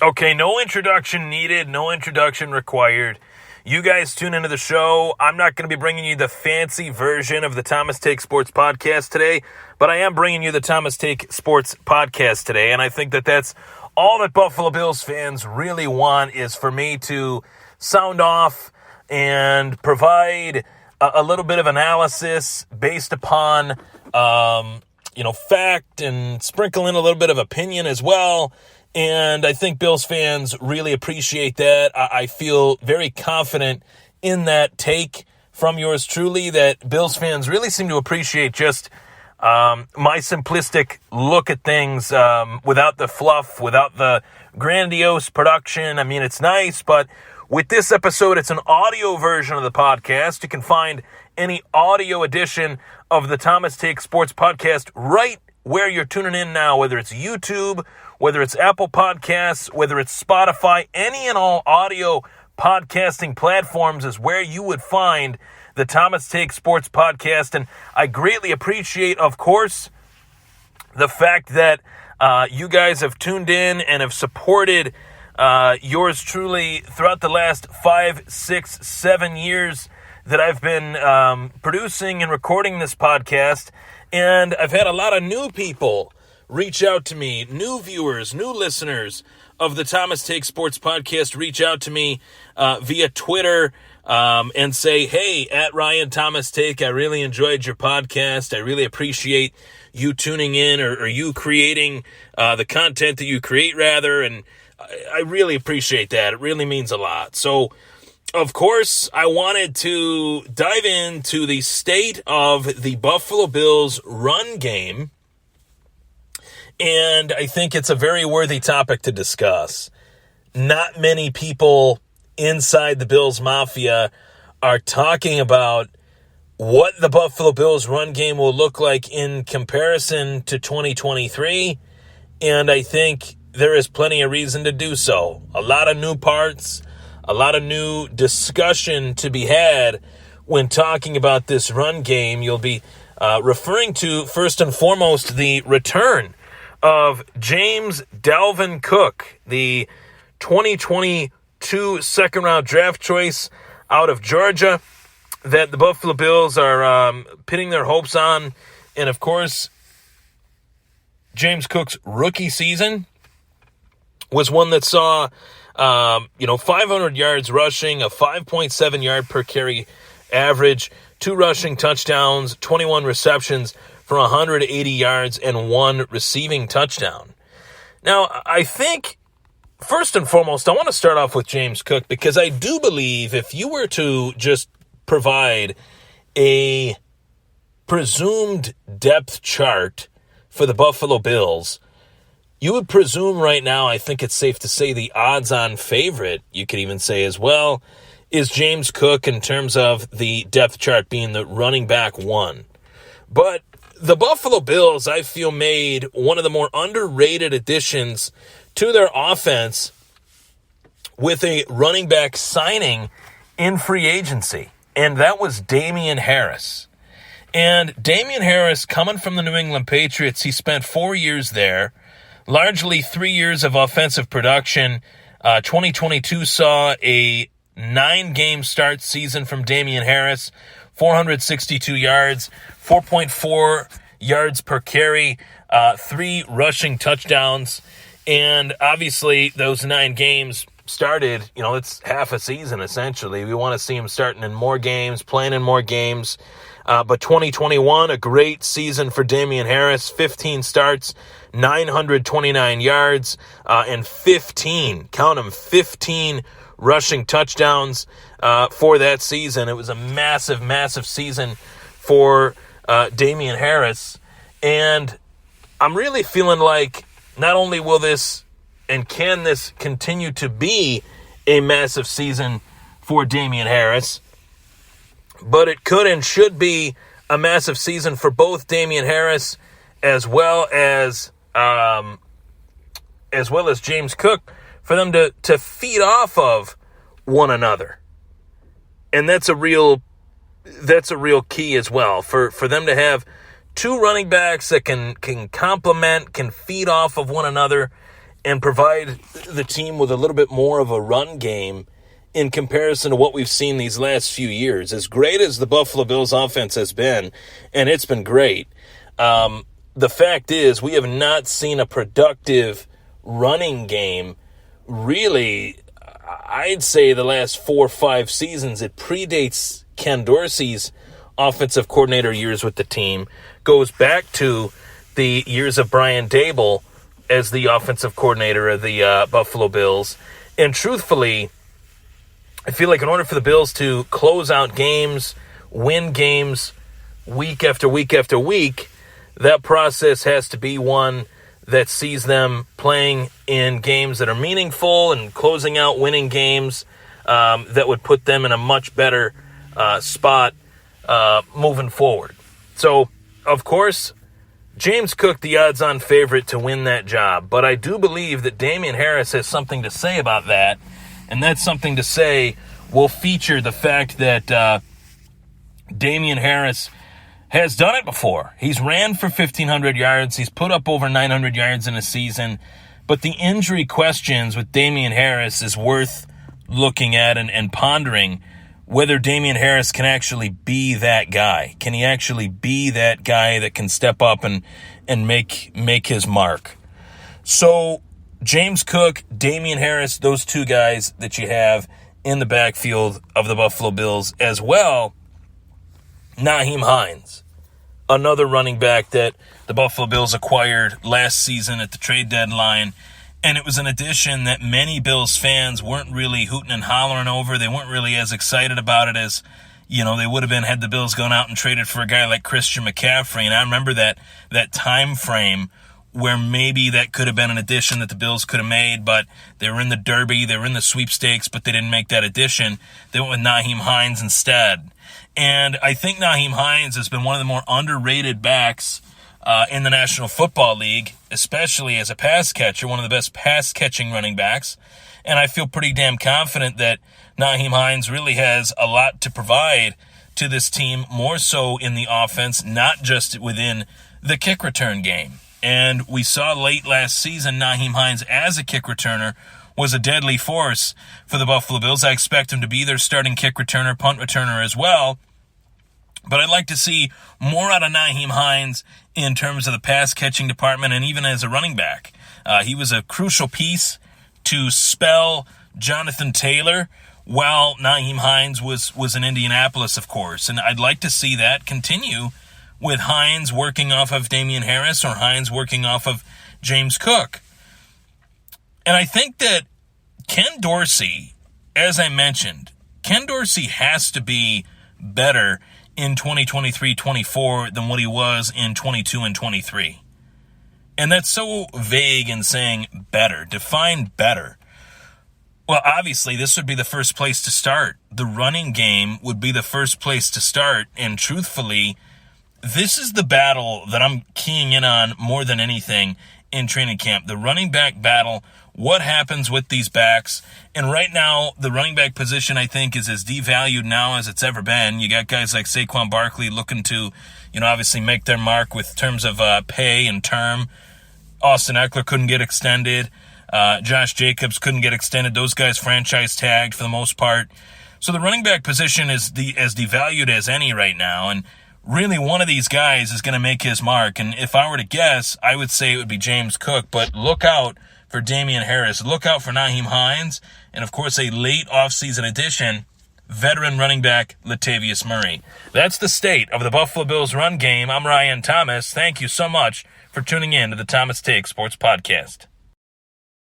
Okay, no introduction needed, no introduction required. You guys tune into the show. I'm not going to be bringing you the fancy version of the Thomas Take Sports Podcast today, but I am bringing you the Thomas Take Sports Podcast today, and I think that that's all that Buffalo Bills fans really want, is for me to sound off and provide a little bit of analysis based upon fact, and sprinkle in a little bit of opinion as well. And I think Bills fans really appreciate that. I feel very confident in that take from yours truly, that Bills fans really seem to appreciate just my simplistic look at things without the fluff, without the grandiose production. I mean, it's nice, but with this episode, it's an audio version of the podcast. You can find any audio edition of the Thomas Take Sports Podcast right where you're tuning in now, whether it's YouTube, whether it's Apple Podcasts, whether it's Spotify. Any and all audio podcasting platforms is where you would find the Thomas Take Sports Podcast. And I greatly appreciate, of course, the fact that you guys have tuned in and have supported yours truly throughout the last 5, 6, 7 years that I've been producing and recording this podcast. And I've had a lot of new people reach out to me, new viewers, new listeners of the Thomas Take Sports Podcast reach out to me via Twitter and say, hey, at Ryan Thomas Take, I really enjoyed your podcast. I really appreciate you tuning in or you creating the content that you create, rather. And I really appreciate that. It really means a lot. So, of course, I wanted to dive into the state of the Buffalo Bills run game, and I think it's a very worthy topic to discuss. Not many people inside the Bills Mafia are talking about what the Buffalo Bills run game will look like in comparison to 2023, and I think there is plenty of reason to do so. A lot of new parts, a lot of new discussion to be had when talking about this run game. You'll be referring to, first and foremost, the return of James Dalvin Cook, the 2022 second-round draft choice out of Georgia that the Buffalo Bills are pinning their hopes on. And, of course, James Cook's rookie season was one that saw 500 yards rushing, a 5.7 yard per carry average, 2 rushing touchdowns, 21 receptions for 180 yards, and 1 receiving touchdown. Now, I think, first and foremost, I want to start off with James Cook, because I do believe if you were to just provide a presumed depth chart for the Buffalo Bills, you would presume right now, I think it's safe to say, the odds-on favorite, you could even say as well, is James Cook in terms of the depth chart being the running back 1. But the Buffalo Bills, I feel, made one of the more underrated additions to their offense with a running back signing in free agency, and that was Damien Harris. And Damien Harris, coming from the New England Patriots, he spent 4 years there, largely 3 years of offensive production. 2022 saw a 9-game start season from Damien Harris, 462 yards, 4.4 yards per carry, 3 rushing touchdowns. And obviously those 9 games started, it's half a season essentially. We want to see him starting in more games, playing in more games. But 2021, a great season for Damien Harris, 15 starts, 929 yards, and 15 rushing touchdowns for that season. It was a massive, massive season for Damien Harris. And I'm really feeling like not only will this and can this continue to be a massive season for Damien Harris, but it could and should be a massive season for both Damien Harris as well as James Cook, for them to feed off of one another. And that's a real key as well, for them to have 2 running backs that can complement, can feed off of one another, and provide the team with a little bit more of a run game in comparison to what we've seen these last few years. As great as the Buffalo Bills offense has been, and it's been great, the fact is we have not seen a productive running game really, I'd say, the last 4 or 5 seasons. It predates Ken Dorsey's offensive coordinator years with the team, goes back to the years of Brian Daboll as the offensive coordinator of the Buffalo Bills. And truthfully, I feel like in order for the Bills to close out games, win games week after week after week, that process has to be one that sees them playing in games that are meaningful and closing out winning games that would put them in a much better spot moving forward. So, of course, James Cook, the odds-on favorite to win that job. But I do believe that Damien Harris has something to say about that, and that something to say will feature the fact that Damien Harris has done it before. He's ran for 1,500 yards. He's put up over 900 yards in a season. But the injury questions with Damien Harris is worth looking at and pondering whether Damien Harris can actually be that guy. Can he actually be that guy that can step up and make his mark? So James Cook, Damien Harris, those two guys that you have in the backfield of the Buffalo Bills, as well Nyheim Hines, another running back that the Buffalo Bills acquired last season at the trade deadline. And it was an addition that many Bills fans weren't really hooting and hollering over. They weren't really as excited about it as, they would have been had the Bills gone out and traded for a guy like Christian McCaffrey. And I remember that time frame where maybe that could have been an addition that the Bills could have made, but they were in the Derby, they were in the sweepstakes, but they didn't make that addition. They went with Nyheim Hines instead. And I think Nyheim Hines has been one of the more underrated backs in the National Football League, especially as a pass catcher, one of the best pass-catching running backs. And I feel pretty damn confident that Nyheim Hines really has a lot to provide to this team, more so in the offense, not just within the kick return game. And we saw late last season Nyheim Hines as a kick returner was a deadly force for the Buffalo Bills. I expect him to be their starting kick returner, punt returner as well. But I'd like to see more out of Nyheim Hines in terms of the pass-catching department and even as a running back. He was a crucial piece to spell Jonathan Taylor while Nyheim Hines was in Indianapolis, of course. And I'd like to see that continue with Hines working off of Damien Harris or Hines working off of James Cook. And I think that Ken Dorsey, as I mentioned, Ken Dorsey has to be better in 2023-24 than what he was in 22 and 23. And that's so vague in saying better. Define better. Well, obviously, this would be the first place to start. The running game would be the first place to start. And truthfully, this is the battle that I'm keying in on more than anything in training camp. The running back battle. What happens with these backs? And right now, the running back position, I think, is as devalued now as it's ever been. You got guys like Saquon Barkley looking to, obviously make their mark with terms of pay and term. Austin Eckler couldn't get extended. Josh Jacobs couldn't get extended. Those guys franchise tagged for the most part. So the running back position is as devalued as any right now. And really, one of these guys is going to make his mark. And if I were to guess, I would say it would be James Cook. But look out for Damien Harris. Look out for Nyheim Hines. And, of course, a late offseason addition, veteran running back Latavius Murray. That's the state of the Buffalo Bills run game. I'm Ryan Thomas. Thank you so much for tuning in to the Thomas Take Sports Podcast.